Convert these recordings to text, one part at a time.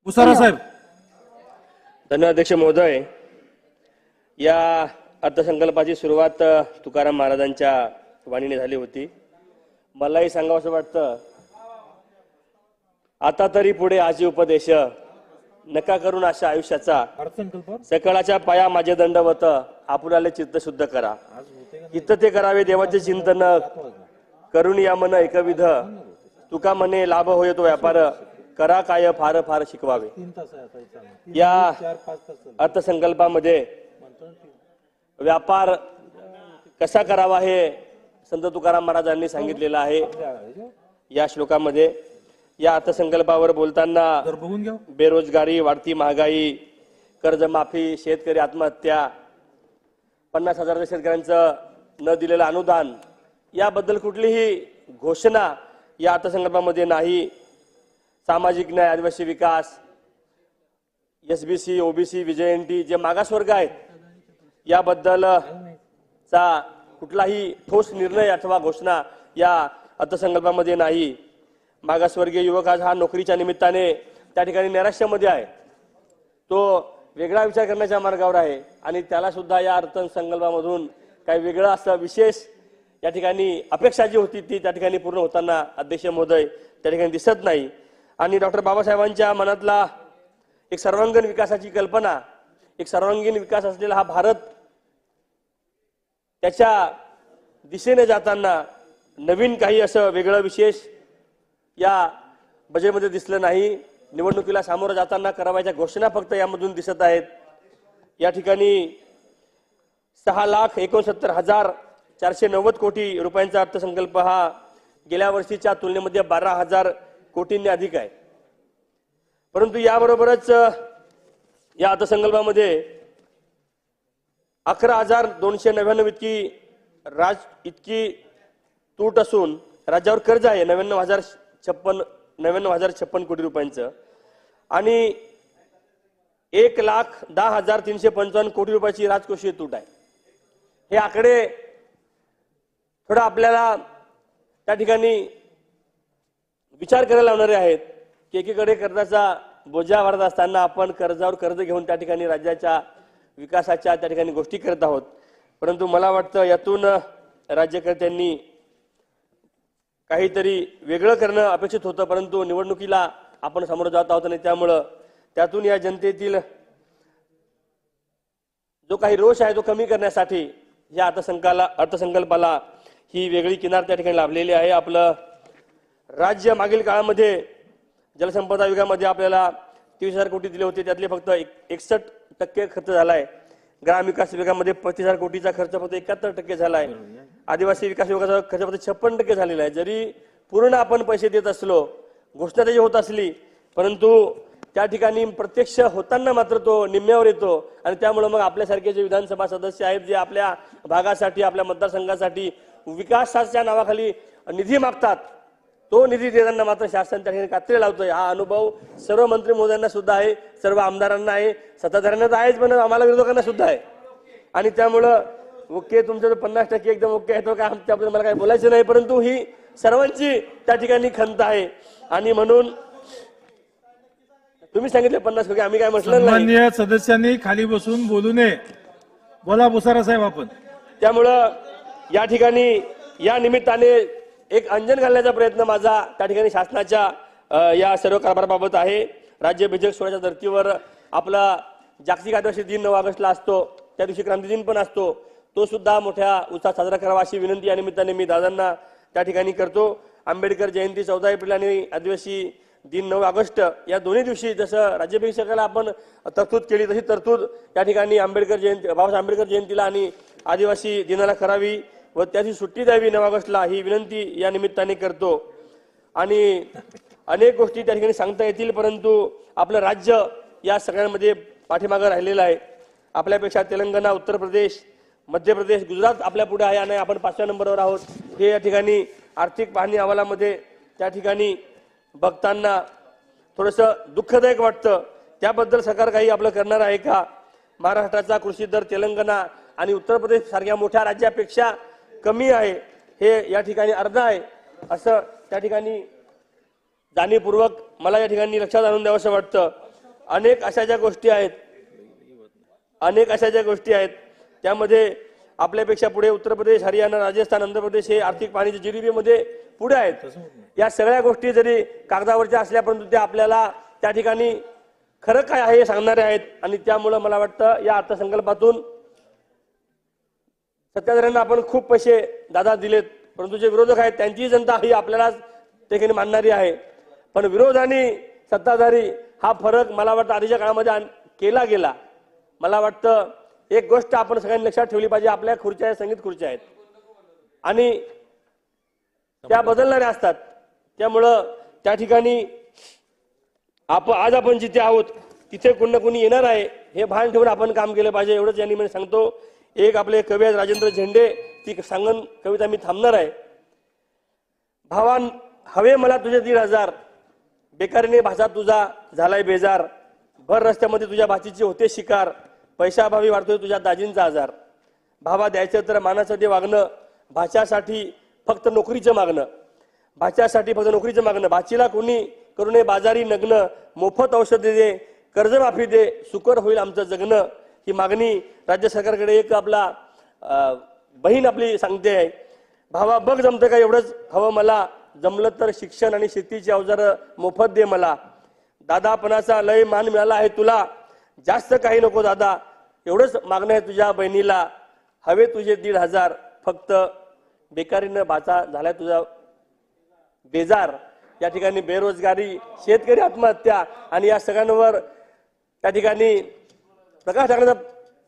मुसारा साहेब. धन्यवाद अध्यक्ष महोदय. या अर्थसंकल्पाची सुरुवात तुकाराम महाराजांच्या वाणीने झाली होती. मलाही सांगावंसं वाटतं, आता तरी पुढे आजी उपदेश नका करून अशा आयुष्याचा अर्थसंकल्प सकळाच्या पाया माझे दंडवत आपुलाले चित्त शुद्ध करा. इथं ते करावे देवाचे चिंतन करून या मन एकविध तुका म्हणे लाभ होय तो व्यापार करा काय फार फार शिकवावे. या अर्थसंकल्पामध्ये व्यापार कसा करावा हे संत तुकाराम महाराजांनी सांगितलेलं आहे. या श्लोकामध्ये या अर्थसंकल्पावर बोलताना बेरोजगारी, वाढती महागाई, कर्जमाफी, शेतकरी आत्महत्या, 50,000 शेतकऱ्यांचं न दिलेलं अनुदान याबद्दल कुठलीही घोषणा या अर्थसंकल्पामध्ये नाही. सामाजिक न्याय, आदिवासी विकास, SBC, OBC, VJNT जे मागासवर्ग आहेत याबद्दलचा कुठलाही ठोस निर्णय अथवा घोषणा या अर्थसंकल्पामध्ये नाही. मागासवर्गीय युवक आज हा नोकरीच्या निमित्ताने त्या ठिकाणी नैराश्यामध्ये आहे. तो वेगळा विचार करण्याच्या मार्गावर आहे आणि त्याला सुद्धा या अर्थसंकल्पामधून काही वेगळं असं विशेष या ठिकाणी अपेक्षा जी होती ती त्या ठिकाणी पूर्ण होताना अध्यक्ष महोदय त्या ठिकाणी दिसत नाही. आणि डॉक्टर बाबासाहेबांच्या मनातला एक सर्वांगीण विकासाची कल्पना, एक सर्वांगीण विकास असलेला हा भारत त्याच्या दिशेने जाताना नवीन काही असं वेगळं विशेष या बजेटमध्ये दिसलं नाही. निवडणुकीला सामोरं जाताना करावयाच्या घोषणा फक्त यामधून दिसत आहेत. या ठिकाणी 6,69,490 कोटी रुपयांचा अर्थसंकल्प हा गेल्या वर्षीच्या तुलनेमध्ये 12,000 कोटींनी अधिक आहे. परंतु याबरोबरच या अर्थसंकल्पामध्ये 11,299 इतकी तूट असून राज्यावर कर्ज आहे 99,056 कोटी रुपयांचं आणि 1,10,355 कोटी रुपयाची राजकोषीय तूट आहे. हे आकडे थोडा आपल्याला त्या ठिकाणी विचार करायला लावणारे आहेत की एकीकडे कर्जाचा बोजा वाढत असताना आपण कर्जावर कर्ज घेऊन त्या ठिकाणी राज्याच्या विकासाच्या त्या ठिकाणी गोष्टी करत आहोत. परंतु मला वाटतं यातून राज्यकर्त्यांनी काहीतरी वेगळं करणं अपेक्षित होतं. परंतु निवडणुकीला आपण समोर जात आहोत आणि त्यामुळं त्यातून या जनतेतील जो काही रोष आहे तो कमी करण्यासाठी या अर्थसंकल्पाला ही वेगळी किनार त्या ठिकाणी लाभलेली आहे. आपलं राज्य मागील काळामध्ये जलसंपदा विभागामध्ये आपल्याला 30,000 कोटी दिले होते, त्यातले फक्त 61% खर्च झालाय. ग्रामविकास विभागामध्ये 35,000 कोटीचा खर्च फक्त 71% झालाय. आदिवासी विकास विभागाचा खर्च फक्त 56% झालेला आहे. जरी पूर्ण आपण पैसे देत असलो, घोषणा त्याची होत असली, परंतु त्या ठिकाणी प्रत्यक्ष होताना मात्र तो निम्म्यावर येतो आणि त्यामुळे मग आपल्यासारखे जे विधानसभा सदस्य आहेत जे आपल्या भागासाठी, आपल्या मतदारसंघासाठी विकासाच्या नावाखाली निधी मागतात, तो निधी देताना मात्र शासन त्या ठिकाणी कात्री लावतोय. हा अनुभव सर्व मंत्री महोदयांना सुद्धा आहे, सर्व आमदारांना आहे, सत्ताधाऱ्यांना तर आहेच, पण आम्हाला विरोधकांना सुद्धा आहे. आणि त्यामुळं ओके तुमचं 50% एकदम ओके आहे तो काय त्याबद्दल मला काही बोलायचं नाही, परंतु ही सर्वांची त्या ठिकाणी खंत आहे. आणि म्हणून तुम्ही सांगितले 50%, आम्ही काय म्हटलं नाही. माननीय सदस्यांनी खाली बसून बोलू नये. बोला मुसारा साहेब आपण. त्यामुळं या ठिकाणी या निमित्ताने एक अंजन घालण्याचा प्रयत्न माझा त्या ठिकाणी शासनाच्या या सर्व कारभाराबाबत आहे. राज्य बिजक सोहळ्याच्या धर्तीवर आपला जागतिक आदिवासी दिन 9 ऑगस्टला असतो, त्या दिवशी क्रांती दिन पण असतो, तो सुद्धा मोठ्या उत्साहात साजरा करावा अशी विनंती या निमित्ताने मी दादांना त्या ठिकाणी करतो. आंबेडकर जयंती 14 एप्रिल आणि आदिवासी दिन 9 ऑगस्ट या दोन्ही दिवशी जसं राज्याभिषेकाला आपण तरतूद केली तशी तरतूद या ठिकाणी बाबासाहेब आंबेडकर जयंतीला आणि आदिवासी दिनाला करावी व त्याची सुट्टी द्यावी 9 ऑगस्टला, ही विनंती या निमित्ताने करतो. आणि अनेक गोष्टी त्या ठिकाणी सांगता येतील, परंतु आपलं राज्य या सगळ्यांमध्ये पाठीमागं राहिलेलं आहे. आपल्यापेक्षा तेलंगणा, उत्तर प्रदेश, मध्य प्रदेश, गुजरात आपल्या पुढे आहे आणि आपण 5व्या नंबरवर आहोत. हे या ठिकाणी आर्थिक पाहणी अहवालामध्ये त्या ठिकाणी बघताना थोडंसं दुःखदायक वाटतं. त्याबद्दल सरकार काही आपलं करणार आहे का? महाराष्ट्राचा कृषी दर तेलंगणा आणि उत्तर प्रदेश सारख्या मोठ्या राज्यापेक्षा कमी आहे, हे या ठिकाणी अर्ध आहे असं त्या ठिकाणी जाणीवपूर्वक मला या ठिकाणी लक्षात आणून द्यावंसं वाटतं. अनेक अशा ज्या गोष्टी आहेत त्यामध्ये आपल्यापेक्षा पुढे उत्तर प्रदेश, हरियाणा, राजस्थान, आंध्र प्रदेश हे आर्थिक पाणीचे जीडीपी मध्ये पुढे आहेत. या सगळ्या गोष्टी जरी कागदावरच्या असल्या परंतु त्या आपल्याला त्या ठिकाणी खरं काय आहे हे सांगणारे आहेत. आणि त्यामुळे मला वाटतं या अर्थसंकल्पातून सत्ताधाऱ्यांना आपण खूप पैसे दादा दिलेत, परंतु जे विरोधक आहेत त्यांची जनता ही आपल्याला ठिकाणी मानणारी आहे. पण विरोध आणि सत्ताधारी हा फरक मला वाटतं आधीच्या काळामध्ये केला गेला. मला वाटतं एक गोष्ट आपण सगळ्यांनी लक्षात ठेवली पाहिजे, आपल्या खुर्च्या आहेत, संगीत खुर्च्या आहेत आणि त्या बदलणाऱ्या असतात. त्यामुळं त्या ठिकाणी आज आपण जिथे आहोत तिथे कोणी ना कोणी येणार आहे हे भान ठेवून आपण काम केलं पाहिजे. एवढंच या निमित्ताने सांगतो. एक आपले कवी आहेत राजेंद्र झेंडे, ती सांगन कविता मी थांबणार आहे. भावान हवे मला तुझे 1,500, बेकारीने भाषा तुझा झालाय बेजार, भर रस्त्यामध्ये तुझ्या भाचीची होते शिकार, पैशाभावी वाढतोय तुझ्या दाजींचा आजार. भावा द्यायचं तर मानासाठी वागणं, भाच्यासाठी फक्त नोकरीचं मागणं, भाचीला कोणी करू नये बाजारी नग्न, मोफत औषध दे, कर्जमाफी दे, सुकर होईल आमचं जगणं. ही मागणी राज्य सरकारकडे एक आपला बहीण आपली सांगते आहे. भावा बघ जमतं का एवढंच हवं मला, जमलं तर शिक्षण आणि शेतीची अवजारं मोफत दे मला. दादापणाचा लय मान मिळाला आहे तुला, जास्त काही नको दादा, एवढंच मागणं आहे तुझ्या बहिणीला. हवे तुझे 1,500, फक्त बेकारीनं भाचा झालाय तुझा बेजार. या ठिकाणी बेरोजगारी, शेतकरी आत्महत्या आणि या सगळ्यांवर त्या ठिकाणी प्रकाश टाकण्याचा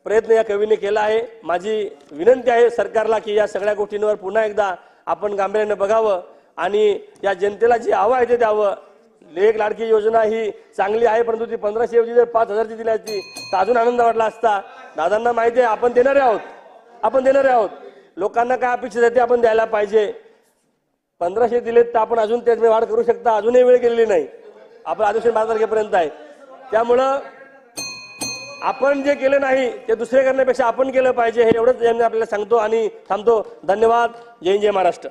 प्रयत्न या कवीने केला आहे. माझी विनंती आहे सरकारला की या सगळ्या गोष्टींवर पुन्हा एकदा आपण गांभीर्याने बघावं आणि या जनतेला जे हवं आहे ते द्यावं. लेख लाडकी योजना ही चांगली आहे, परंतु ती 1500 ऐवजी जर 5000ची दिली असती तर अजून आनंद वाटला असता. दादांना माहिती आहे आपण देणारे आहोत. लोकांना काय अपेक्षित आहे ते आपण द्यायला पाहिजे. 1500 दिलेत तर आपण अजून त्यात वाढ करू शकता, अजूनही वेळ केलेली नाही. आपण आदेश 12 तारखेपर्यंत आहे. त्यामुळं आपण जे केलं नाही ते दुसरे करण्यापेक्षा आपण केलं पाहिजे हे एवढंच यांनी आपल्याला सांगतो आणि थांबतो. धन्यवाद. जय महाराष्ट्र.